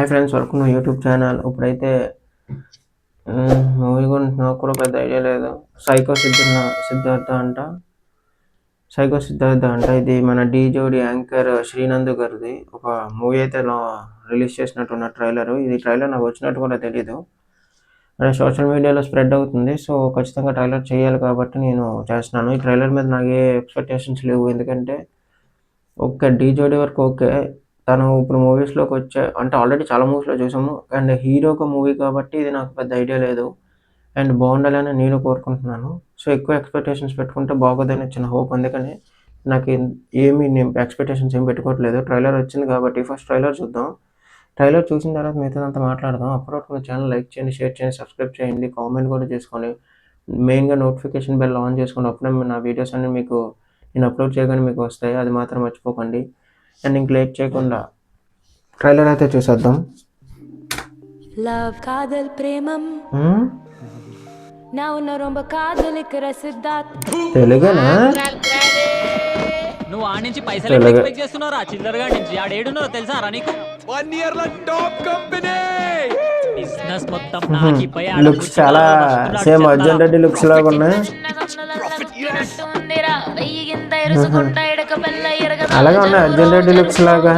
Hi friends, welcome to YouTube channel. ఇప్పుడైతే movie గురించి నాకు కూడా పెద్ద ఐడియా లేదు. సైకో సిద్ధార్థ అంట. ఇది మన ఢీ జోడి యాంకర్ శ్రీనంద్ గారిది ఒక మూవీ అయితే రిలీజ్ చేసినట్టున్న ట్రైలర్. ఇది ట్రైలర్ నాకు వచ్చినట్టు కూడా తెలీదు, అంటే సోషల్ మీడియాలో స్ప్రెడ్ అవుతుంది. సో ఖచ్చితంగా ట్రైలర్ చేయాలి కాబట్టి నేను చేస్తున్నాను. ఈ ట్రైలర్ మీద నాకు ఏ ఎక్స్పెక్టేషన్స్ లేవు, ఎందుకంటే ఓకే ఢీ జోడి వరకు ఓకే. తను ఇప్పుడు మూవీస్లోకి వచ్చే అంటే ఆల్రెడీ చాలా మూవీస్లో చూసాము, అండ్ హీరోగా మూవీ కాబట్టి ఇది నాకు పెద్ద ఐడియా లేదు. అండ్ బాగుండాలని నేను కోరుకుంటున్నాను. సో ఎక్కువ ఎక్స్పెక్టేషన్స్ పెట్టుకుంటే బాగోదని చిన్న హోప్. అందుకని నాకు నేను ఎక్స్పెక్టేషన్స్ ఏం పెట్టుకోవట్లేదు. ట్రైలర్ వచ్చింది కాబట్టి ఫస్ట్ ట్రైలర్ చూద్దాం. ట్రైలర్ చూసిన తర్వాత మిగతాదంతా మాట్లాడదాం. అప్పటివరకు నా ఛానల్ లైక్ చేయండి, షేర్ చేయండి, సబ్స్క్రైబ్ చేయండి, కామెంట్ కూడా చేసుకోండి. మెయిన్గా నోటిఫికేషన్ బెల్ ఆన్ చేసుకోండి. అప్పుడే నా వీడియోస్ అన్నీ మీకు నేను అప్లోడ్ చేయగానే మీకు వస్తాయి, అది మాత్రం మర్చిపోకండి. అండ్ ఇంక లేట్ చేయకుండా ట్రైలర్ అయితే చూసేద్దాం. లవ్ కాదల్ ప్రేమం నా ఉన్న రొంబ కాదలికర సిద్ధార్థ్ తెలుగేనా? నువ్వు ఆ నుంచి పైసలు ఎక్స్పెక్ట్ చేస్తున్నారా? చిల్లరగా నుంచి ఆడేడున్నారో తెలుసా రా నీకు? 1 year లో టాప్ కంపెనీ బిజినెస్ మొత్తం నాకిపై లుక్స్ చాలా సేమ్ అర్జున్ రెడ్డి లుక్స్ లాగా ఉన్నాయి. అలాగే ఉన్నాయి అర్జున్ రెడ్డి లుక్స్ లాగా,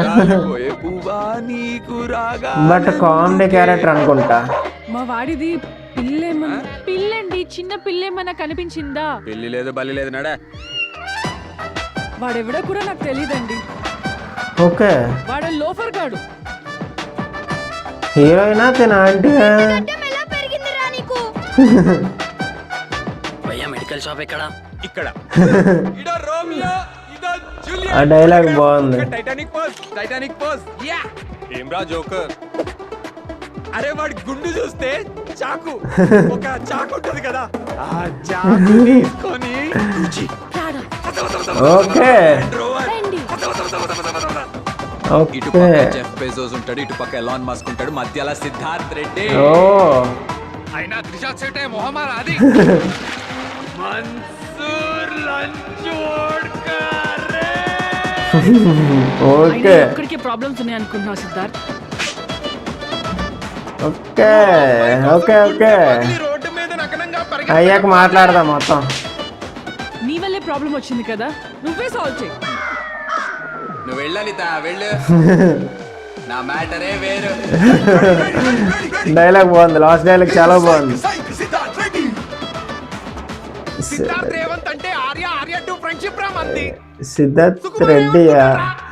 బట్ కామెడీ క్యారెక్టర్ అనుకుంటా. మా వాడిది పిల్లండి, చిన్న పిల్లేమన్నా కనిపించిందా? పెళ్లి లేదు బల్లి లేదు నడా. వాడెవడో కూడా నాకు తెలియదండి. ఓకే, వాడు లోఫర్ గాడు. హీరోయినా తిన అంటే మెడికల్ షాప్ ఎక్కడ? ఇక్కడ ఇదో రోమియో, ఇదో జూలియట్. ఆ డైలాగ్ బాగుంది. Titanic pose yeah. ఏం రా జోకర్? అరే వాడి గుండు చూస్తే చాకు, ఒక చాకు ఉంటుంది కదా, ఆ చాకు తీసుకొని ఓకే ఇటు ఓకే పక్క జెఫ్ బెజోస్ ఉంటాడు, ఇటు పక్క ఎలాన్ మస్క్ ఉంటాడు, మధ్యలో సిద్ధార్థ్ రెడ్డి. ఓ అయినా త్రిషా సెటే మొహమ్మద్ అది మన్సూర్ లంచ్ ఓడ్కరే. ఓకే ఇక్కడికి ప్రాబ్లమ్స్ ఉన్నాయి అనుకుంటున్నావు Siddharth? Okay okay okay road మీద నగ్నంగా అయ్యాక మాట్లాడదాం మొత్తం. నీ వల్లే ప్రాబ్లం వచ్చింది కదా, నువ్వే సాల్వ్ చేయి. నువ్వు వెళ్ళనితా వెళ్ళు, నా మ్యాటరే వేరు. డైలాగ్ బాగుంది, లాస్ట్ డైలాగ్ చాలా బాగుంది. సిద్ధార్థ్ రేవంత్ అంటే ఆర్య 2 ఫ్రెండ్షిప్ రా మంది. Siddharth రెడ్డియా?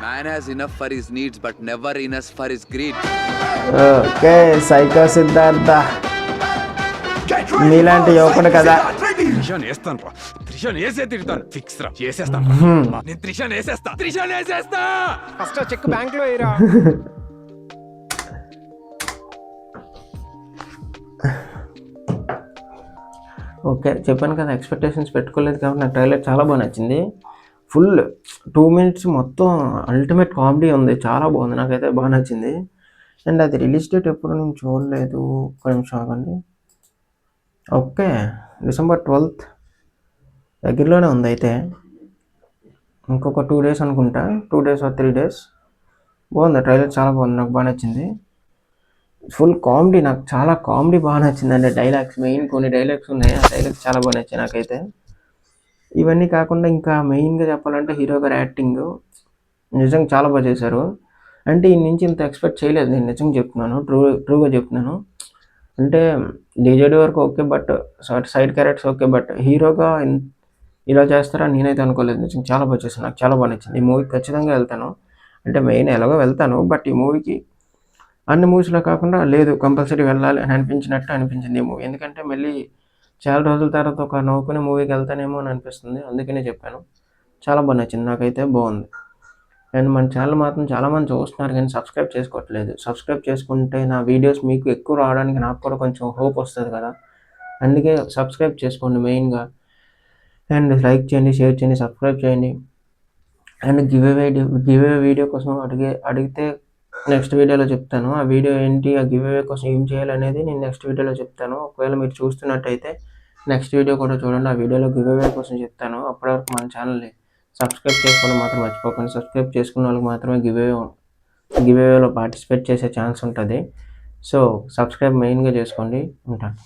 Man has enough for his needs but never enough for his greed. Okay, psycho Siddhartha మీలాంటి యువకుడు కదా. త్రిషాన్ వేస్తాను రా, త్రిషాన్ వేసే తిడతాను, ఫిక్స్ రా, చేసేస్తాను. నేను త్రిషాన్ వేసేస్తా. ఫస్ట్ చెక్ బ్యాంక్ లో వేయరా. ఓకే, చెప్పాను కదా ఎక్స్పెక్టేషన్స్ పెట్టుకోలేదు కాబట్టి నాకు ట్రైలర్ చాలా బాగా నచ్చింది. ఫుల్ 2 minutes మొత్తం అల్టిమేట్ కామెడీ ఉంది, చాలా బాగుంది, నాకైతే బాగా నచ్చింది. అండ్ అది రిలీజ్ డేట్ ఎప్పుడు నేను చూడలేదు, ఒక్క నిమిషం ఆగండి. ఓకే, December 12th దగ్గరలోనే ఉంది. అయితే ఇంకొక 2 days అనుకుంటా, 2 days or 3 days. బాగుంది ట్రైలర్, చాలా బాగుంది, నాకు బాగా నచ్చింది. ఫుల్ కామెడీ, నాకు చాలా కామెడీ బాగా నచ్చింది. అంటే డైలాగ్స్, మెయిన్ కొన్ని డైలాగ్స్ ఉన్నాయి, ఆ డైలాగ్స్ చాలా బాగా నచ్చాయి నాకైతే. ఇవన్నీ కాకుండా ఇంకా మెయిన్గా చెప్పాలంటే హీరో గారి యాక్టింగ్ నిజంగా చాలా బాగా చేశారు. అంటే ఈ నుంచి ఇంత ఎక్స్పెక్ట్ చేయలేదు నేను, నిజంగా చెప్తున్నాను, ట్రూగా చెప్తున్నాను. అంటే డీజేడీ వరకు okay, but side characters okay, but హీరోగా ఇలా చేస్తారా నేనైతే అనుకోలేదు. నిజంగా చాలా బాగా చేశాను, నాకు చాలా బాగా నచ్చింది. ఈ మూవీకి ఖచ్చితంగా వెళ్తాను, అంటే మెయిన్ ఎలాగో వెళ్తాను, బట్ ఈ మూవీకి అన్ని మూవీస్లో కాకుండా లేదు కంపల్సరీ వెళ్ళాలి అని అనిపించింది ఈ మూవీ. ఎందుకంటే మళ్ళీ చాలా రోజుల తర్వాత ఒక నవ్వుకునే మూవీకి వెళ్తానేమో అని అనిపిస్తుంది, అందుకనే చెప్పాను. చాలా బాగా నచ్చింది, నాకైతే బాగుంది. అండ్ మన ఛానల్ మాత్రం చాలామంది చూస్తున్నారు కానీ సబ్స్క్రైబ్ చేసుకోవట్లేదు. సబ్స్క్రైబ్ చేసుకుంటే నా వీడియోస్ మీకు ఎక్కువ రావడానికి నాకు కూడా కొంచెం హోప్ వస్తుంది కదా, అందుకే సబ్స్క్రైబ్ చేసుకోండి మెయిన్గా. అండ్ లైక్ చేయండి, షేర్ చేయండి, సబ్స్క్రైబ్ చేయండి. అండ్ గివ్ అవే వీడియో కోసం అడిగితే నెక్స్ట్ వీడియోలో చెప్తాను. ఆ వీడియో ఏంటి, ఆ గివ్ అవే కోసం ఏం చేయాలనేది నేను నెక్స్ట్ వీడియోలో చెప్తాను. ఒకవేళ మీరు చూస్తున్నట్టయితే నెక్స్ట్ వీడియో కూడా చూడండి, ఆ వీడియోలో గివ్ అవే కోసం చెప్తాను. అప్పటివరకు మన ఛానల్ని సబ్స్క్రైబ్ చేసుకోవడం మాత్రం మర్చిపోకండి. సబ్స్క్రైబ్ చేసుకున్న వాళ్ళకి మాత్రమే గివ్ అవే గివ్ అవేలో పార్టిసిపేట్ చేసే ఛాన్స్ ఉంటుంది. సో సబ్స్క్రైబ్ మెయిన్గా చేసుకోండి. ఉంటాను.